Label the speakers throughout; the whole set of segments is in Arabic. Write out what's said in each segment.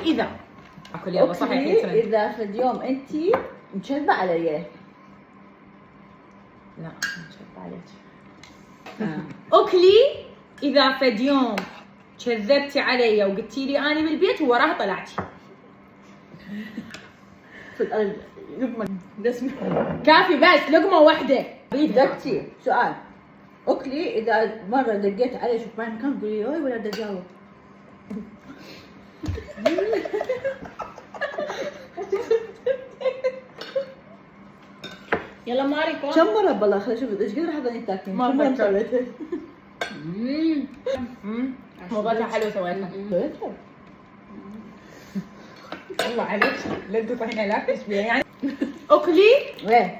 Speaker 1: إذا أكل يلا صحيح
Speaker 2: أكلي إذا في اليوم أنت مكذبة علي.
Speaker 1: لا مكذبة عليك. أكلي إذا فد يوم كذبتي علي وقلتي لي أنا بالبيت ووراها طلعتي.
Speaker 2: لقمة
Speaker 1: كافي بس لقمة واحدة.
Speaker 2: دقتي سؤال. أكلي إذا مرة دقيت علي شوف باي مكان تقولي أوي ولا بدي أجاوب.
Speaker 1: يلا ماريكو.
Speaker 2: كم مرة بالله خلينا نشوف ايش قد راح تظنين تاكلين؟
Speaker 1: ما
Speaker 2: كم مرة
Speaker 1: أتذكر.
Speaker 2: سويتها؟
Speaker 1: موضوعها حلو سويتها.
Speaker 2: سويتها؟
Speaker 1: الله عليك لا تطحين لا تشبيه يعني. أكلي
Speaker 2: وين؟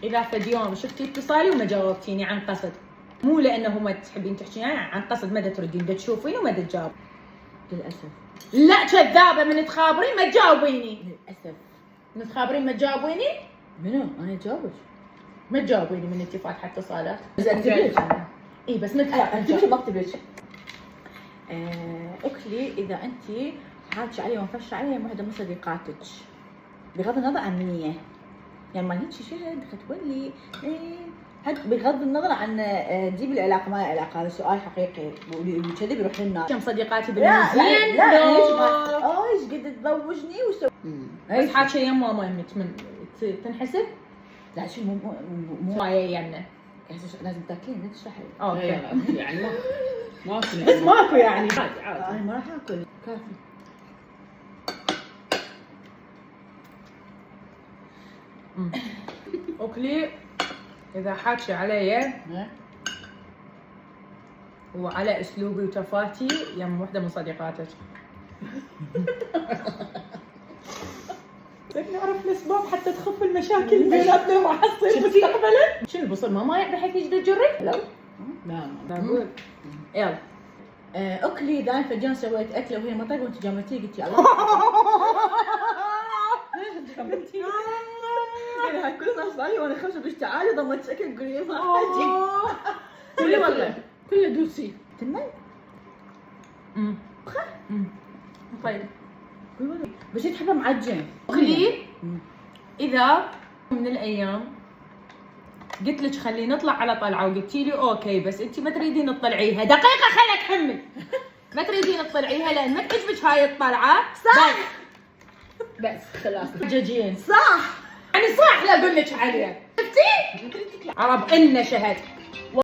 Speaker 1: إذا فد يوم شفتي اتصالي وما جاوبتيني عن قصد، مو لأنه ما تحبين تحكين عن قصد، ما تردين دا تشوفين وما تجاوب.
Speaker 2: للأسف.
Speaker 1: لا كذابة من تخابرين ما تجاوبيني.
Speaker 2: للأسف.
Speaker 1: من تخابرين ما تجاوبيني.
Speaker 2: منو؟ أنا أجاوبك.
Speaker 1: ما تجاوبيني من انت فاتحة اتصالات.
Speaker 2: بس أكتب لك.
Speaker 1: اي بس ما
Speaker 2: أكتب لك بكتب لك. أكلي إذا أنت حاكي علي ومفشة علي واحدة من صديقاتك بغض النظر عن من هي. يعني ما هيك شيء تقولي بغض النظر عن جيب العلاقة ما العلاقة. هذا سؤال حقيقي وكذا بيروح للنار.
Speaker 1: كم صديقاتي
Speaker 2: لا
Speaker 1: بالمنزل؟
Speaker 2: لا ليش ما ايش قد تزوجني
Speaker 1: بس حاكي يمه امك من تنحسب؟
Speaker 2: لا شو مو
Speaker 1: ماي يمنا
Speaker 2: لازم تاكلين لا تشرحي.
Speaker 1: اوكي
Speaker 3: يعني ما اكل
Speaker 1: بس ماكو يعني عادي
Speaker 2: انا ما راح اكل كافي.
Speaker 1: أكلي إذا حاكي علي وعلى أسلوبي وتفاتي يم وحدة من صديقاتك. بدك نعرف الأسباب حتى تخف المشاكل بيناتنا وما حتصير مستقبلا. شنو البصل ما مايع بحيث يجي تجري؟
Speaker 2: لا
Speaker 3: لا
Speaker 1: بقول يلا.
Speaker 2: اكلي دايم فجان سويت اكله وهي ما طيبه وانت جامتي قلتي الله يعني كل الناس بالي وانا خمسه قلت تعالي ضمت اكل قولي ما
Speaker 3: كله والله كله دوسي
Speaker 2: تمام.
Speaker 1: طيب
Speaker 2: بس هي تحبها معجن.
Speaker 1: أكلي إذا من الأيام قلت لك خلي نطلع على طلعة وقلتي لي أوكي بس أنت ما تريدين تطلعيها دقيقة خليني أكمل. ما تريدين تطلعيها لأن ما تعجبك هاي الطلعة.
Speaker 2: صح
Speaker 1: بس خلاص جاجين
Speaker 2: صح
Speaker 1: يعني صح لا أقول لك عليها. شفتي؟ عرب إن شهد